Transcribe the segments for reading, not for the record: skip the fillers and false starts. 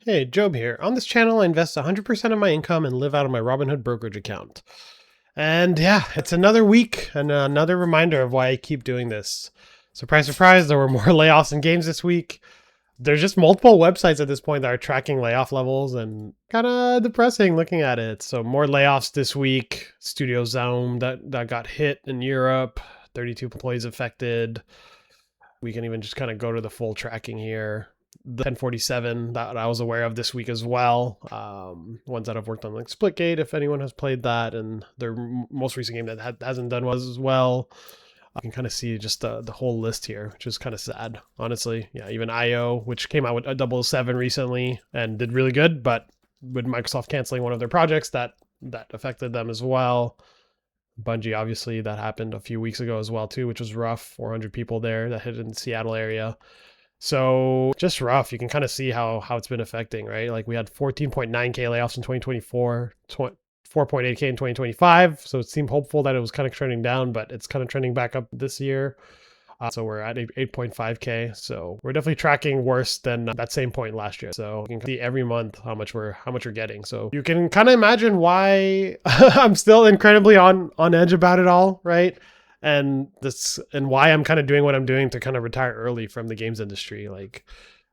Hey, Job here. On this channel, I invest 100% of my income and live out of my Robinhood brokerage account. And yeah, it's another week and another reminder of why I keep doing this. Surprise, surprise, there were more layoffs and games this week. There's just multiple websites at this point that are tracking layoff levels and kind of depressing looking at it. So more layoffs this week. Studio Zone that got hit in Europe, 32 employees affected. We can even just kind of go to the full tracking here. The 1047 that I was aware of this week as well. Ones that I've worked on, like Splitgate, if anyone has played that, and their most recent game that hasn't done was as well. You can kind of see just the whole list here, which is kind of sad, honestly. Yeah, even IO, which came out with a 007 recently and did really good, but with Microsoft canceling one of their projects, that affected them as well. Bungie, obviously, that happened a few weeks ago as well too, which was rough. 400 people there that hit in the Seattle area. So just rough. You can kind of see how it's been affecting, right? Like we had 14.9K layoffs in 2024, 4.8K in 2025. So it seemed hopeful that it was kind of trending down, but it's kind of trending back up this year. So we're at 8.5K. So we're definitely tracking worse than that same point last year. So you can see every month how much we're getting. So you can kind of imagine why I'm still incredibly on edge about it all, right? And why I'm kind of doing what I'm doing to kind of retire early from the games industry. Like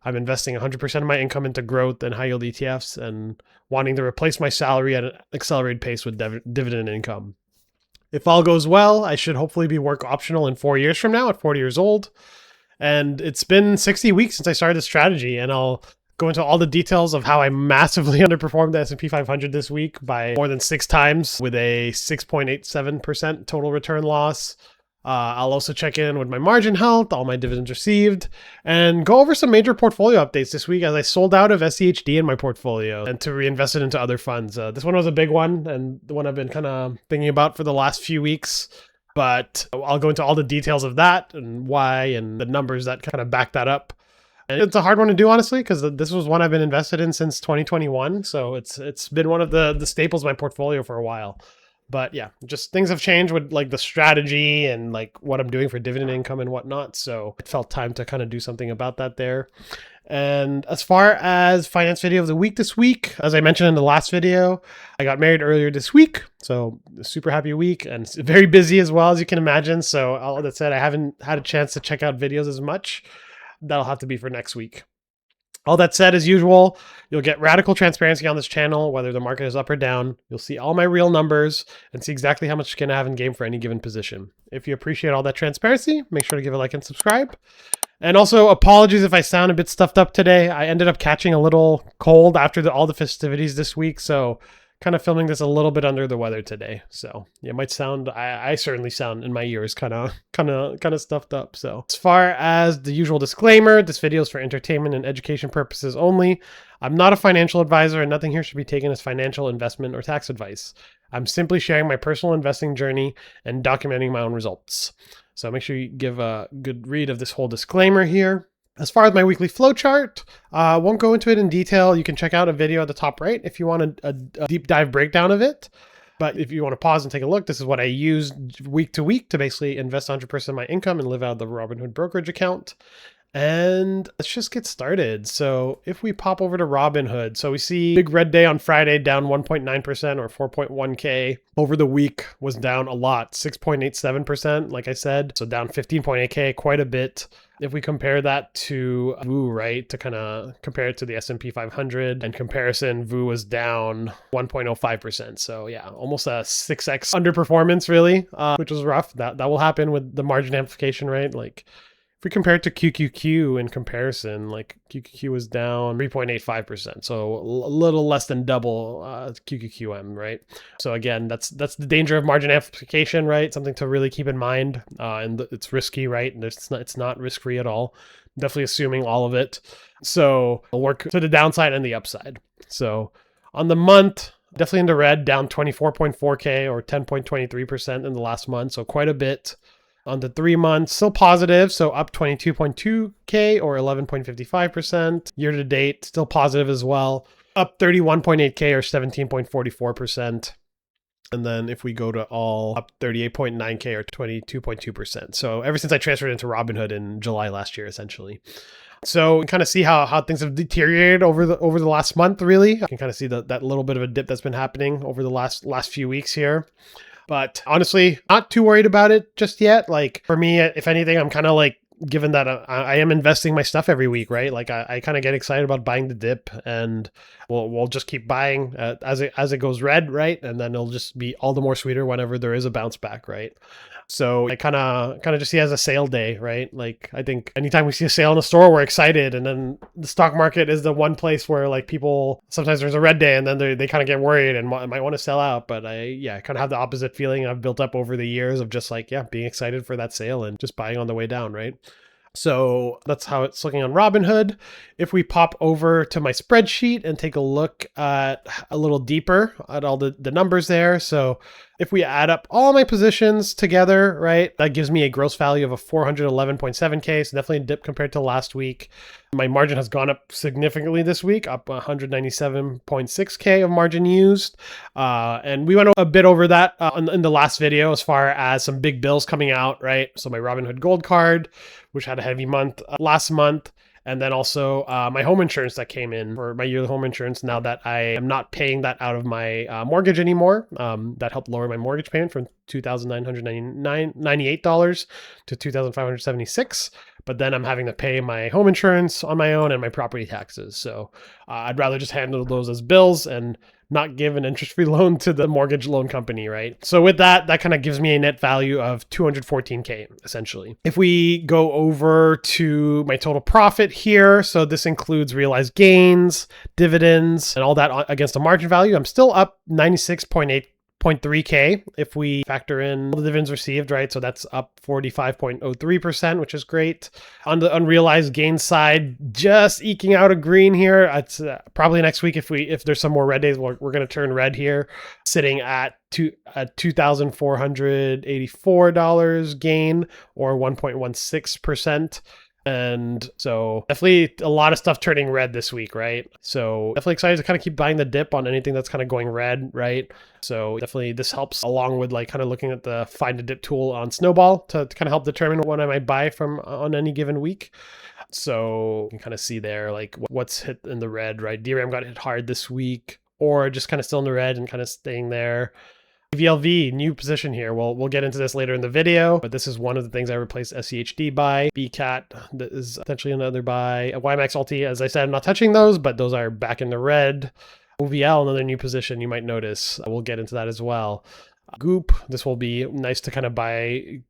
I'm investing 100% of my income into growth and high yield ETFs and wanting to replace my salary at an accelerated pace with dividend income. If all goes well, I should hopefully be work optional in 4 years from now at 40 years old. And it's been 60 weeks since I started this strategy, and I'll go into all the details of how I massively underperformed the S&P 500 this week by more than 6 times with a 6.87% total return loss. I'll also check in with my margin health, all my dividends received, and go over some major portfolio updates this week as I sold out of SCHD in my portfolio and to reinvest it into other funds. This one was a big one and the one I've been kind of thinking about for the last few weeks. But I'll go into all the details of that and why and the numbers that kind of back that up. And it's a hard one to do, honestly, because this was one I've been invested in since 2021. So it's been one of the staples of my portfolio for a while. But yeah, just things have changed with like the strategy and like what I'm doing for dividend income and whatnot. So it felt time to kind of do something about that there. And as far as finance video of the week this week, as I mentioned in the last video, I got married earlier this week. So super happy week and very busy as well, as you can imagine. So all that said, I haven't had a chance to check out videos as much. That'll have to be for next week. All that said, as usual, you'll get radical transparency on this channel, whether the market is up or down. You'll see all my real numbers and see exactly how much skin I have in game for any given position. If you appreciate all that transparency, make sure to give a like and subscribe. And also, apologies if I sound a bit stuffed up today. I ended up catching a little cold after all the festivities this week, so kind of filming this a little bit under the weather today. So yeah, it might sound, I certainly sound in my ears kind of stuffed up. So as far as the usual disclaimer, this video is for entertainment and education purposes only. I'm not a financial advisor and nothing here should be taken as financial, investment, or tax advice. I'm simply sharing my personal investing journey and documenting my own results. So make sure you give a good read of this whole disclaimer here. As far as my weekly flow chart, I won't go into it in detail. You can check out a video at the top right if you want a deep dive breakdown of it. But if you want to pause and take a look, this is what I use week to week to basically invest 100% of my income and live out of the Robinhood brokerage account. And let's just get started. So if we pop over to Robinhood, so we see big red day on Friday, down 1.9% or 4.1K. Over the week was down a lot, 6.87%, like I said. So down 15.8K, quite a bit. If we compare that to VU, right, to kind of compare it to the S&P 500 and comparison, VU was down 1.05%. So yeah, almost a 6x underperformance really, which was rough. That will happen with the margin amplification, right? Like if we compare it to QQQ in comparison, like QQQ was down 3.85%. So a little less than double QQQM, right? So again, that's the danger of margin amplification, right? Something to really keep in mind. And it's risky, right? And it's not risk-free at all. Definitely assuming all of it. So we'll work to the downside and the upside. So on the month, definitely in the red, down 24.4K or 10.23% in the last month. So quite a bit. On the 3 months, still positive, so up 22.2K or 11.55%. Year to date, still positive as well, up 31.8K or 17.44%. And then if we go to all, up 38.9K or 22.2%. So ever since I transferred into Robinhood in July last year, essentially. So you kind of see how things have deteriorated over the last month, really. You can kind of see that little bit of a dip that's been happening over the last few weeks here. But honestly, not too worried about it just yet. Like for me, if anything, I'm kind of like, given that I am investing my stuff every week, right? Like I kind of get excited about buying the dip, and we'll just keep buying as it goes red, right? And then it'll just be all the more sweeter whenever there is a bounce back, right? So I kind of just see it as a sale day, right? Like I think anytime we see a sale in the store, we're excited, and then the stock market is the one place where like people, sometimes there's a red day and then they kind of get worried and might want to sell out. But I kind of have the opposite feeling I've built up over the years of just like, being excited for that sale and just buying on the way down, right? So that's how it's looking on Robinhood. If we pop over to my spreadsheet and take a look at a little deeper at all the numbers there. So if we add up all my positions together, right, that gives me a gross value of a 411.7K. So definitely a dip compared to last week. My margin has gone up significantly this week, up 197.6K of margin used. And we went a bit over that in the last video as far as some big bills coming out, right? So my Robinhood Gold card, which had a heavy month last month. And then also my home insurance that came in for my yearly home insurance. Now that I am not paying that out of my mortgage anymore, that helped lower my mortgage payment from $2,998 to $2,576. But then I'm having to pay my home insurance on my own and my property taxes. So I'd rather just handle those as bills and not give an interest-free loan to the mortgage loan company, right? So with that kind of gives me a net value of 214K, essentially. If we go over to my total profit here, so this includes realized gains, dividends, and all that against a margin value, I'm still up 96.3K if we factor in all the dividends received, right? So that's up 45.03%, which is great. On the unrealized gain side, just eking out a green here. It's probably next week if there's some more red days, we're going to turn red here, sitting at $2,484 gain, or 1.16%. And so definitely a lot of stuff turning red this week, right? So definitely excited to kind of keep buying the dip on anything that's kind of going red, right? So definitely this helps, along with like kind of looking at the find a dip tool on Snowball to kind of help determine what I might buy from on any given week. So you can kind of see there like what's hit in the red, right? DRAM got hit hard this week, or just kind of still in the red and kind of staying there. AVLV, new position here. We'll get into this later in the video, but this is one of the things I replaced SCHD by. BCAT, that is potentially another buy. YMAX ULTY, as I said, I'm not touching those, but those are back in the red. OVL, another new position you might notice. We'll get into that as well. Goop, this will be nice to kind of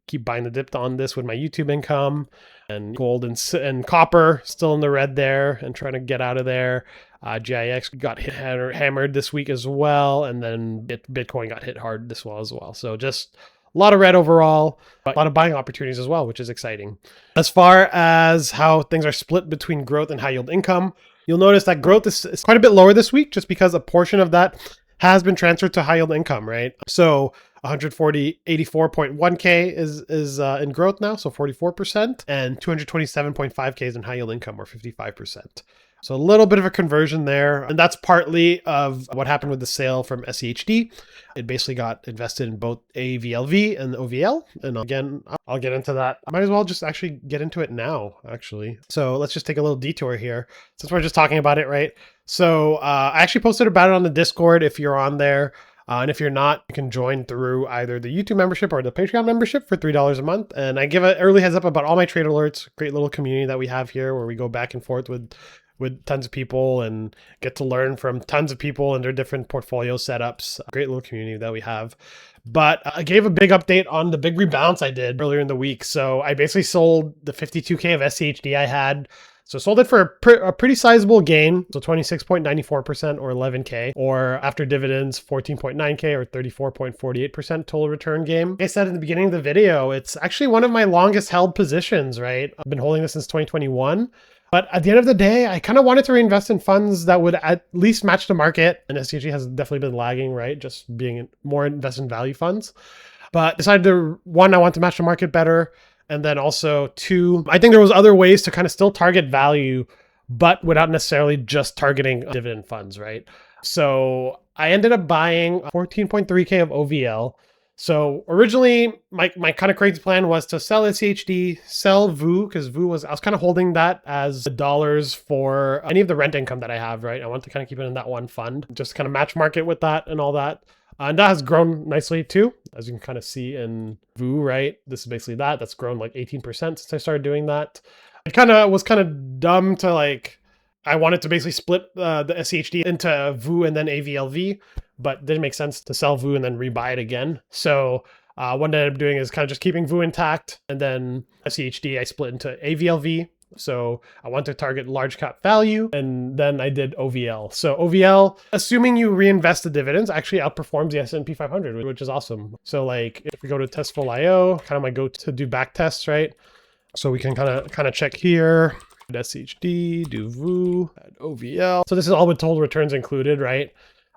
keep buying the dip on this with my YouTube income. And gold and copper still in the red there and trying to get out of there. GIX got hammered this week as well, and then Bitcoin got hit hard as well. So just a lot of red overall, but a lot of buying opportunities as well, which is exciting. As far as how things are split between growth and high yield income, you'll notice that growth is quite a bit lower this week, just because a portion of that has been transferred to high yield income, right? So 84.1K is in growth now, so 44%, and 227.5K is in high yield income, or 55%. So a little bit of a conversion there. And that's partly of what happened with the sale from SCHD. It basically got invested in both AVLV and OVL. And again, I'll get into that. I might as well just actually get into it now, actually. So let's just take a little detour here, since we're just talking about it, right? So I actually posted about it on the Discord if you're on there. And if you're not, you can join through either the YouTube membership or the Patreon membership for $3 a month. And I give an early heads up about all my trade alerts. Great little community that we have here where we go back and forth with tons of people and get to learn from tons of people and their different portfolio setups. A great little community that we have. But I gave a big update on the big rebalance I did earlier in the week. So I basically sold the 52K of SCHD I had. So sold it for a pretty sizable gain. So 26.94% or 11K, or after dividends, 14.9K or 34.48% total return gain. Like I said in the beginning of the video, it's actually one of my longest held positions, right? I've been holding this since 2021. But at the end of the day, I kind of wanted to reinvest in funds that would at least match the market. And SCHD has definitely been lagging, right? Just being more invest in value funds. But decided to, one, I want to match the market better. And then also two, I think there was other ways to kind of still target value, but without necessarily just targeting dividend funds, right? So I ended up buying 14.3K of OVL. So originally, my kind of crazy plan was to sell SCHD, sell VU, because VU I was kind of holding that as dollars for any of the rent income that I have, right? I want to kind of keep it in that one fund, just kind of match market with that and all that. And that has grown nicely too, as you can kind of see in VU, right? This is basically that. That's grown like 18% since I started doing that. It was kind of dumb to like, I wanted to basically split the SCHD into VU and then AVLV, but it didn't make sense to sell VU and then rebuy it again. So what I ended up doing is kind of just keeping VU intact, and then SCHD I split into AVLV. So I want to target large cap value, and then I did OVL. So OVL, assuming you reinvest the dividends, actually outperforms the S&P 500, which is awesome. So like if we go to Testful.io, kind of my go to do back tests, right? So we can kind of check here. SCHD, do VU, add OVL. So this is all with total returns included, right?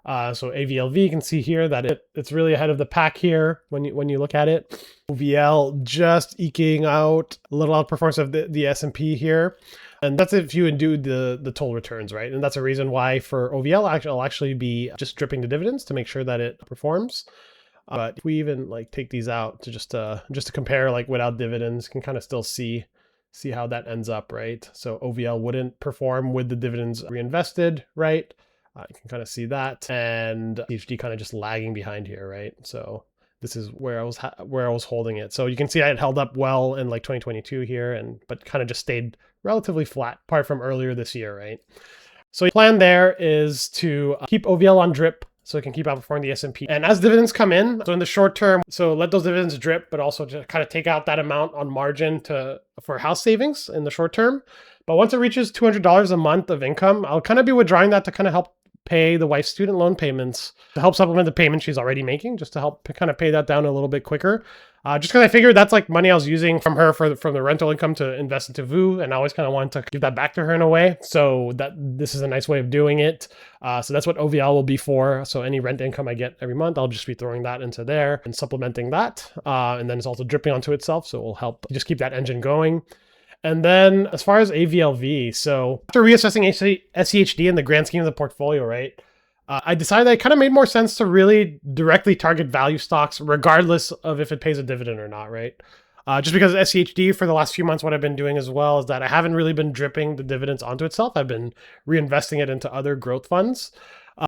So AVLV, you can see here that it's really ahead of the pack here when you look at it. OVL just eking out a little outperformance of the S&P here. And that's if you do the total returns, right? And that's a reason why for OVL, I'll actually be just dripping the dividends to make sure that it performs. But if we even like take these out to just to compare like without dividends, you can kind of still see how that ends up, right? So OVL wouldn't perform with the dividends reinvested, right? You can kind of see that, and HD kind of just lagging behind here, right? So this is where I was holding it. So you can see I had held up well in like 2022 here, but kind of just stayed relatively flat apart from earlier this year, right? So the plan there is to keep OVL on drip so it can keep outperforming the S&P. And as dividends come in, so in the short term, so let those dividends drip, but also just kind of take out that amount on margin for house savings in the short term. But once it reaches $200 a month of income, I'll kind of be withdrawing that to kind of help pay the wife's student loan payments, to help supplement the payment she's already making, just to help kind of pay that down a little bit quicker. Just because I figured that's like money I was using from her from the rental income to invest into VU, and I always kind of wanted to give that back to her in a way. So this is a nice way of doing it. So that's what OVL will be for. So any rent income I get every month, I'll just be throwing that into there and supplementing that. And then it's also dripping onto itself, so it will help just keep that engine going. And then as far as AVLV, so after reassessing SCHD in the grand scheme of the portfolio, right, I decided that it kind of made more sense to really directly target value stocks regardless of if it pays a dividend or not, right? Just because SCHD for the last few months, what I've been doing as well is that I haven't really been dripping the dividends onto itself. I've been reinvesting it into other growth funds.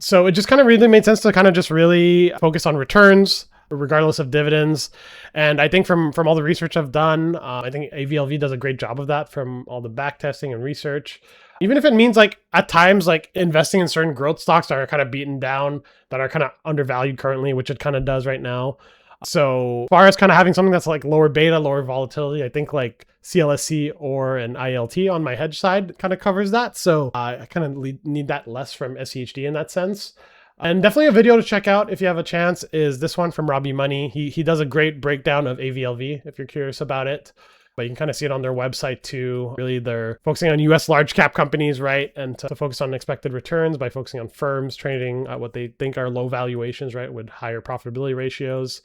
So it just kind of really made sense to kind of just really focus on returns regardless of dividends. And I think from all the research I've done, I think AVLV does a great job of that from all the back testing and research. Even if it means like at times like investing in certain growth stocks that are kind of beaten down, that are kind of undervalued currently, which it kind of does right now. So as far as kind of having something that's like lower beta, lower volatility, I think like CLSE or an ILT on my hedge side kind of covers that. So I kind of need that less from SCHD in that sense. And definitely a video to check out if you have a chance is this one from Robbie Money. He does a great breakdown of AVLV if you're curious about it. But you can kind of see it on their website too. Really, they're focusing on US large cap companies, right? And to focus on expected returns by focusing on firms trading at what they think are low valuations, right? With higher profitability ratios.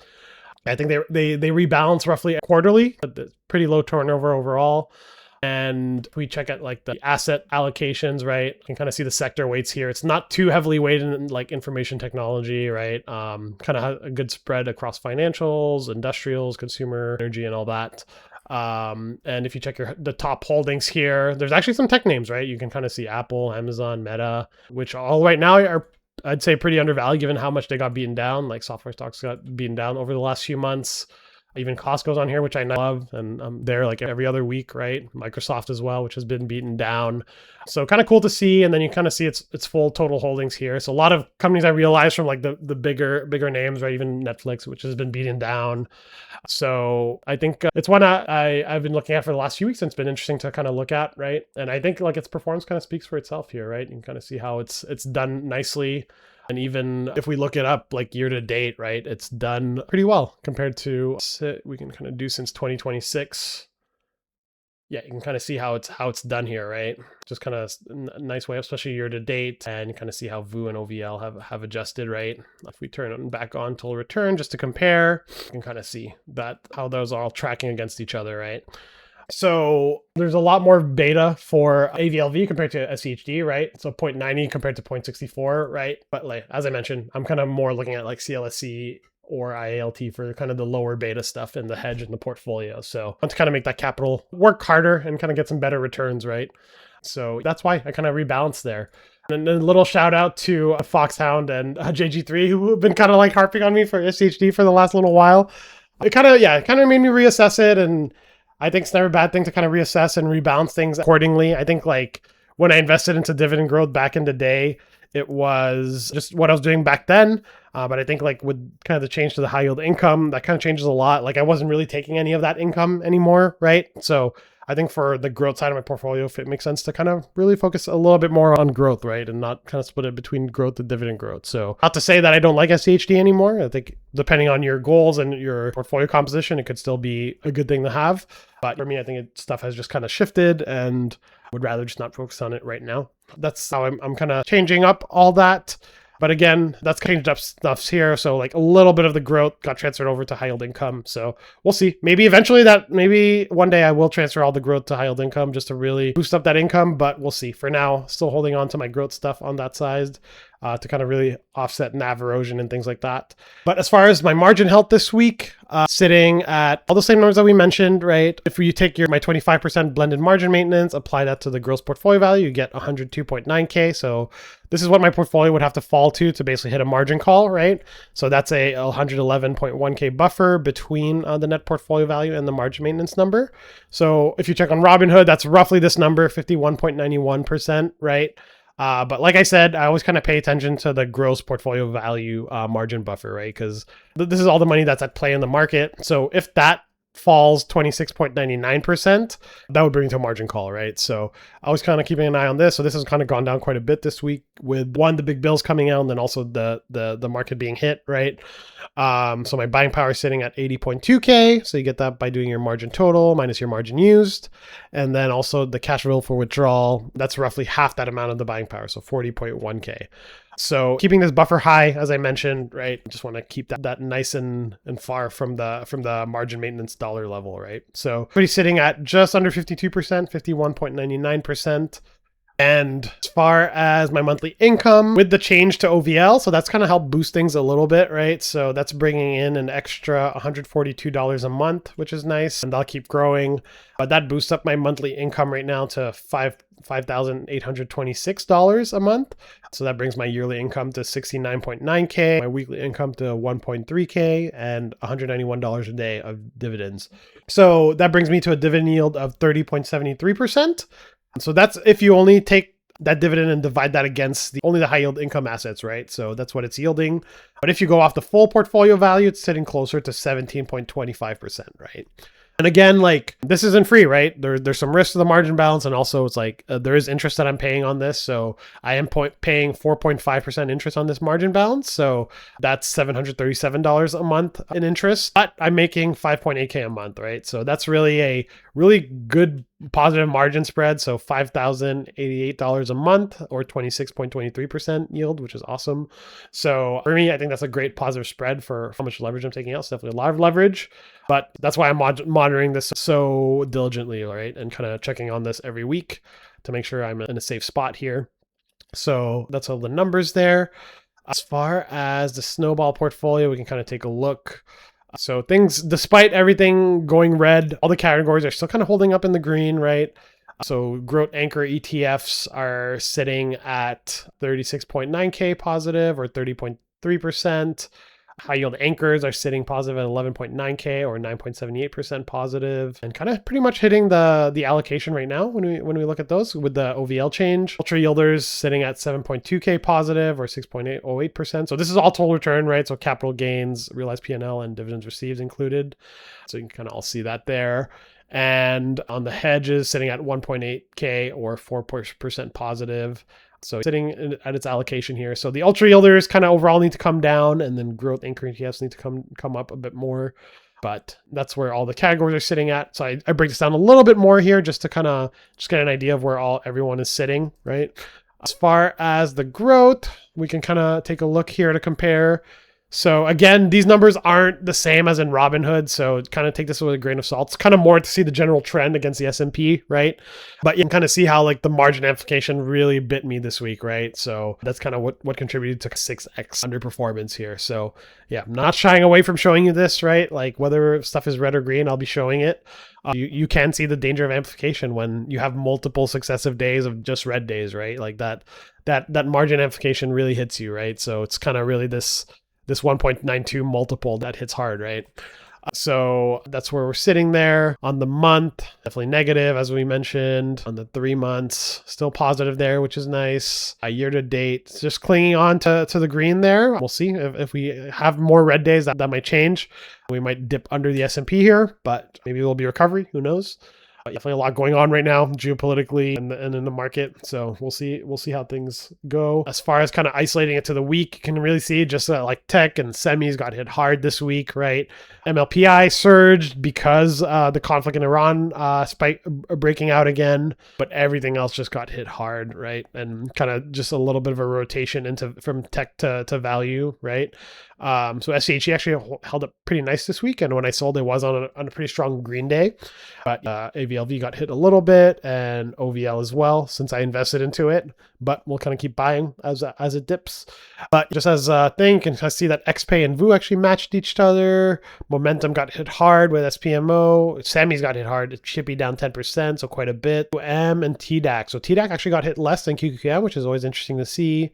I think they rebalance roughly quarterly, but pretty low turnover overall. And we check at like the asset allocations, right? You can kind of see the sector weights here. It's not too heavily weighted in like information technology, right? Kind of has a good spread across financials, industrials, consumer, energy, and all that. And if you check the top holdings here, there's actually some tech names, right? You can kind of see Apple, Amazon, Meta, which all right now are, I'd say, pretty undervalued given how much they got beaten down. Like software stocks got beaten down over the last few months. Even Costco's on here, which I love, and I'm there like every other week, right? Microsoft as well, which has been beaten down. So kind of cool to see, and then you kind of see its full total holdings here. So a lot of companies I realize from like the bigger names, right? Even Netflix, which has been beaten down. So I think it's one I've been looking at for the last few weeks, and it's been interesting to kind of look at, right? And I think like its performance kind of speaks for itself here, right? You can kind of see how it's done nicely. And even if we look it up like year to date, right, it's done pretty well compared to, we can kind of do since 2026. Yeah, you can kind of see how it's done here, right? Just kind of a nice way, especially year to date, and you kind of see how VU and OVL have adjusted, right? If we turn it back on total return just to compare, you can kind of see that how those are all tracking against each other, right? So there's a lot more beta for AVLV compared to SCHD, right? So 0.90 compared to 0.64, right? But like, as I mentioned, I'm kind of more looking at like CLSE or IALT for kind of the lower beta stuff in the hedge and the portfolio. So I want to kind of make that capital work harder and kind of get some better returns, right? So that's why I kind of rebalanced there. And then a little shout out to Foxhound and JG3, who have been kind of like harping on me for SCHD for the last little while. It kind of made me reassess it. And I think it's never a bad thing to kind of reassess and rebalance things accordingly. I think like when I invested into dividend growth back in the day, it was just what I was doing back then. But I think like with kind of the change to the high yield income, that kind of changes a lot. Like I wasn't really taking any of that income anymore, right? So I think for the growth side of my portfolio, if it makes sense to kind of really focus a little bit more on growth, right? And not kind of split it between growth and dividend growth. So not to say that I don't like SCHD anymore. I think depending on your goals and your portfolio composition, it could still be a good thing to have. But for me, I think stuff has just kind of shifted and would rather just not focus on it right now. That's how I'm kind of changing up all that. But again, that's changed up stuffs here. So like a little bit of the growth got transferred over to high yield income. So we'll see. Maybe one day I will transfer all the growth to high yield income just to really boost up that income. But we'll see. For now, still holding on to my growth stuff on that side to kind of really offset NAV erosion and things like that. But as far as my margin health this week, sitting at all the same numbers that we mentioned, right? If you take my 25% blended margin maintenance, apply that to the gross portfolio value, you get 102.9K. So this is what my portfolio would have to fall to basically hit a margin call, right? So that's a 111.1K buffer between the net portfolio value and the margin maintenance number. So if you check on Robinhood, that's roughly this number, 51.91%, right? But like I said, I always kind of pay attention to the gross portfolio value margin buffer, right? Because this is all the money that's at play in the market. So if that falls 26.99%, that would bring to a margin call, right? So I was kind of keeping an eye on this. So this has kind of gone down quite a bit this week with the big bills coming out and then also the market being hit, right? So my buying power is sitting at 80.2K. So you get that by doing your margin total minus your margin used. And then also the cash available for withdrawal, that's roughly half that amount of the buying power. So 40.1K. So keeping this buffer high, as I mentioned, right? Just want to keep that nice and far from the margin maintenance dollar level, right? So pretty sitting at just under 52%, 51.99%. And as far as my monthly income with the change to OVL, so that's kind of helped boost things a little bit, right? So that's bringing in an extra $142 a month, which is nice. And that'll keep growing. But that boosts up my monthly income right now to $5,826 a month. So that brings my yearly income to 69.9K, my weekly income to 1.3K, and $191 a day of dividends. So that brings me to a dividend yield of 30.73%. So that's if you only take that dividend and divide that against only the high yield income assets, right? So that's what it's yielding. But if you go off the full portfolio value, it's sitting closer to 17.25%, right? And again, like this isn't free, right? There's some risk to the margin balance. And also it's like there is interest that I'm paying on this. So I am paying 4.5% interest on this margin balance. So that's $737 a month in interest, but I'm making 5.8K a month, right? So that's really a really good positive margin spread. So $5,088 a month or 26.23% yield, which is awesome. So for me, I think that's a great positive spread for how much leverage I'm taking out. It's definitely a lot of leverage, but that's why I'm monitoring this so diligently, right? And kind of checking on this every week to make sure I'm in a safe spot here. So that's all the numbers there. As far as the Snowball portfolio, we can kind of take a look. So things, despite everything going red, all the categories are still kind of holding up in the green, right? So growth anchor ETFs are sitting at 36.9K positive or 30.3%. High yield anchors are sitting positive at 11.9K or 9.78% positive, and kind of pretty much hitting the allocation right now when we look at those with the OVL change. Ultra yielders sitting at 7.2K positive or 6.08%. So this is all total return, right? So capital gains, realized P&L, and dividends received included. So you can kind of all see that there. And on the hedges, sitting at 1.8K or 4% positive. So sitting at its allocation here. So the ultra yielders kind of overall need to come down, and then growth anchor ETFs need to come up a bit more. But that's where all the categories are sitting at. So I break this down a little bit more here just to kind of just get an idea of where everyone is sitting, right? As far as the growth, we can kind of take a look here to compare. So again, these numbers aren't the same as in Robinhood, so kind of take this with a grain of salt. It's kind of more to see the general trend against the S&P, right? But you can kind of see how like the margin amplification really bit me this week, right? So that's kind of what contributed to 6x underperformance here. So yeah, I'm not shying away from showing you this, right? Like whether stuff is red or green, I'll be showing it. You can see the danger of amplification when you have multiple successive days of just red days, right? Like that margin amplification really hits you, right? So it's kind of really this 1.92 multiple that hits hard, right? So that's where we're sitting there. On the month, definitely negative, as we mentioned. On the 3 months, still positive there, which is nice. Year to date, just clinging on to the green there. We'll see if we have more red days, that might change. We might dip under the S&P here, but maybe there'll be recovery. Who knows? Definitely a lot going on right now geopolitically and in the market. So we'll see how things go. As far as kind of isolating it to the week, you can really see just like tech and semis got hit hard this week, right? MLPI surged because the conflict in Iran breaking out again, but everything else just got hit hard, right? And kind of just a little bit of a rotation from tech to value, right? So SCHD actually held up pretty nice this week, and when I sold, it was on a pretty strong green day. But AVLV got hit a little bit, and OVL as well, since I invested into it. But we'll kind of keep buying as it dips. But just as a thing, you can see that XPAY and VU actually matched each other. Momentum got hit hard with SPMO. Sammy's got hit hard. Chippy down 10%, so quite a bit. M and TDAQ. So TDAQ actually got hit less than QQM, which is always interesting to see.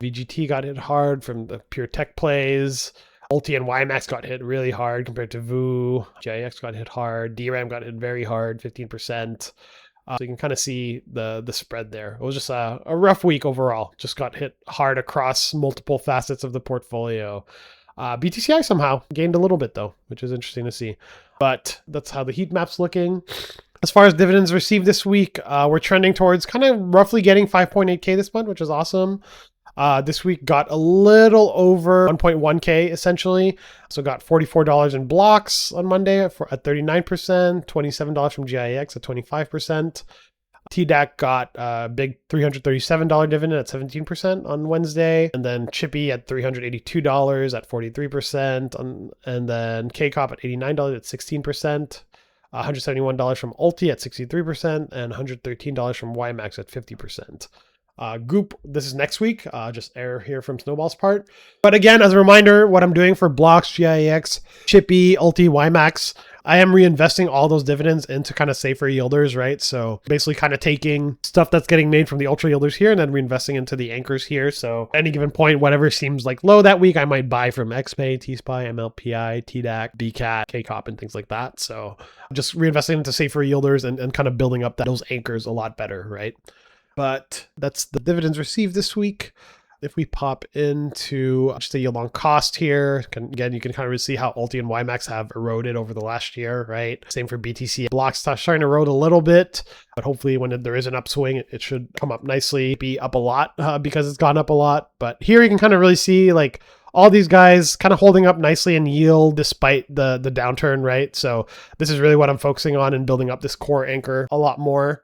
VGT got hit hard from the pure tech plays. ULTY and YMAX got hit really hard compared to VU. GIX got hit hard. DRAM got hit very hard, 15%. So you can kind of see the spread there. It was just a rough week overall. Just got hit hard across multiple facets of the portfolio. BTCI somehow gained a little bit though, which is interesting to see. But that's how the heat map's looking. As far as dividends received this week, we're trending towards kind of roughly getting 5.8K this month, which is awesome. This week got a little over 1.1K essentially. So got $44 in blocks on Monday at 39%, $27 from GIX at 25%. TDAQ got a big $337 dividend at 17% on Wednesday. And then Chippy at $382 at 43%. And then KCOP at $89 at 16%. $171 from ULTY at 63%. And $113 from YMAX at 50%. Goop, this is next week, just error here from Snowball's part. But again, as a reminder, what I'm doing for blocks, GIX, Chippy, ULTY, YMAX, I am reinvesting all those dividends into kind of safer yielders, right? So basically kind of taking stuff that's getting made from the ultra yielders here and then reinvesting into the anchors here. So at any given point, whatever seems like low that week, I might buy from XPAY, TSPY, MLPI, TDAQ, BCAT, KCOP, and things like that. So just reinvesting into safer yielders and kind of building up those anchors a lot better, right? But that's the dividends received this week. If we pop into just a yield on cost here, again, you can kind of see how ULTY and YMAX have eroded over the last year, right? Same for BTCI. Blocks starting to erode a little bit, but hopefully when there is an upswing, it should come up nicely, be up a lot because it's gone up a lot. But here you can kind of really see like all these guys kind of holding up nicely in yield despite the downturn, right? So this is really what I'm focusing on and building up this core anchor a lot more.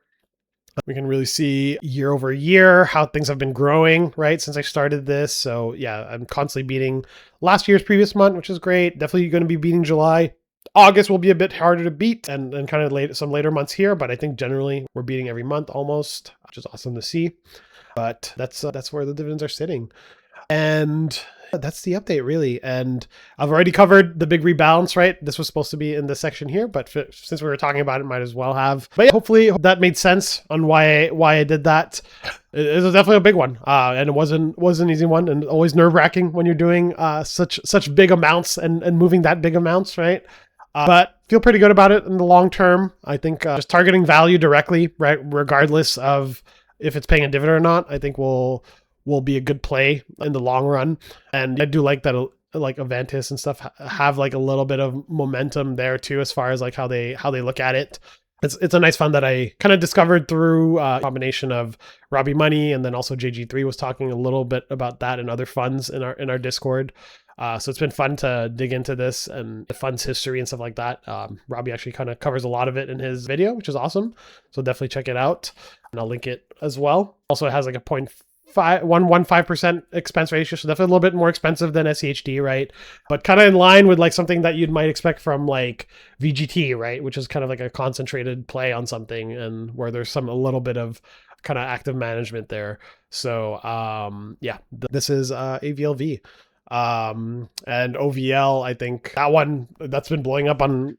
We can really see year over year how things have been growing, right, since I started this. So yeah, I'm constantly beating last year's previous month, which is great. Definitely going to be beating July. August will be a bit harder to beat and kind of some later months here, but I think generally we're beating every month almost, which is awesome to see. But that's where the dividends are sitting. And that's the update really. And I've already covered the big rebalance, right? This was supposed to be in this section here, but since we were talking about it, might as well have. But yeah, hopefully that made sense on why I did that. It was definitely a big one. And it was an easy one and always nerve wracking when you're doing such big amounts and moving that big amounts, right? But feel pretty good about it in the long term. I think just targeting value directly, right, regardless of if it's paying a dividend or not, I think will be a good play in the long run. And I do like that, like Avantis and stuff have like a little bit of momentum there too, as far as like how they look at it. It's a nice fund that I kind of discovered through a combination of Robbie Money, and then also JG3 was talking a little bit about that and other funds in our Discord. So it's been fun to dig into this and the fund's history and stuff like that. Robbie actually kind of covers a lot of it in his video, which is awesome. So definitely check it out, and I'll link it as well. Also, it has like a 1.15% expense ratio, so definitely a little bit more expensive than SCHD, right? But kind of in line with like something that you might expect from like VGT, right? Which is kind of like a concentrated play on something, and where there's a little bit of kind of active management there. So yeah, this is AVLV. And OVL, I think that one that's been blowing up on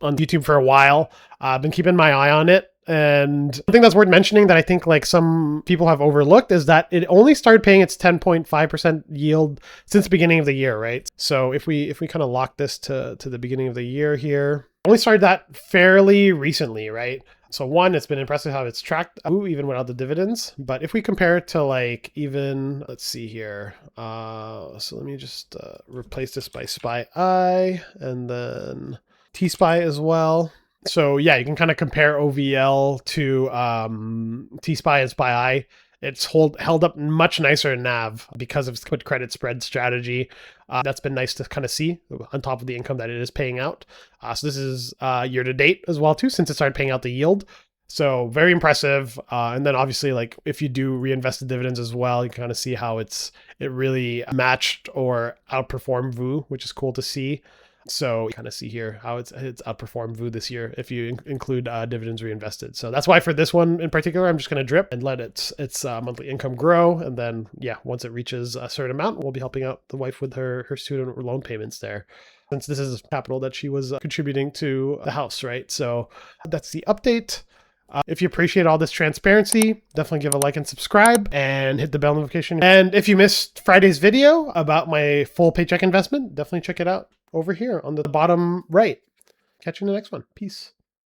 YouTube for a while. I've been keeping my eye on it. And something that's worth mentioning that I think like some people have overlooked is that it only started paying its 10.5% yield since the beginning of the year, right? So if we kind of lock this to the beginning of the year here, only started that fairly recently, right? So one, it's been impressive how it's tracked even without the dividends. But if we compare it to like even, let's see here. So let me just replace this by SPY and then TSPY as well. So yeah, you can kind of compare OVL to TSPY and SPY. It's held up much nicer in NAV because of its good credit spread strategy. That's been nice to kind of see on top of the income that it is paying out. So this is year to date as well too, since it started paying out the yield. So very impressive. And then obviously, like if you do reinvest the dividends as well, you can kind of see how it really matched or outperformed VU, which is cool to see. So you kind of see here how it's outperformed VU this year if you include dividends reinvested. So that's why for this one in particular, I'm just going to drip and let its monthly income grow. And then, yeah, once it reaches a certain amount, we'll be helping out the wife with her student loan payments there, since this is capital that she was contributing to the house, right? So that's the update. If you appreciate all this transparency, definitely give a like and subscribe and hit the bell notification. And if you missed Friday's video about my full paycheck investment, definitely check it out over here on the bottom right. Catch you in the next one. Peace.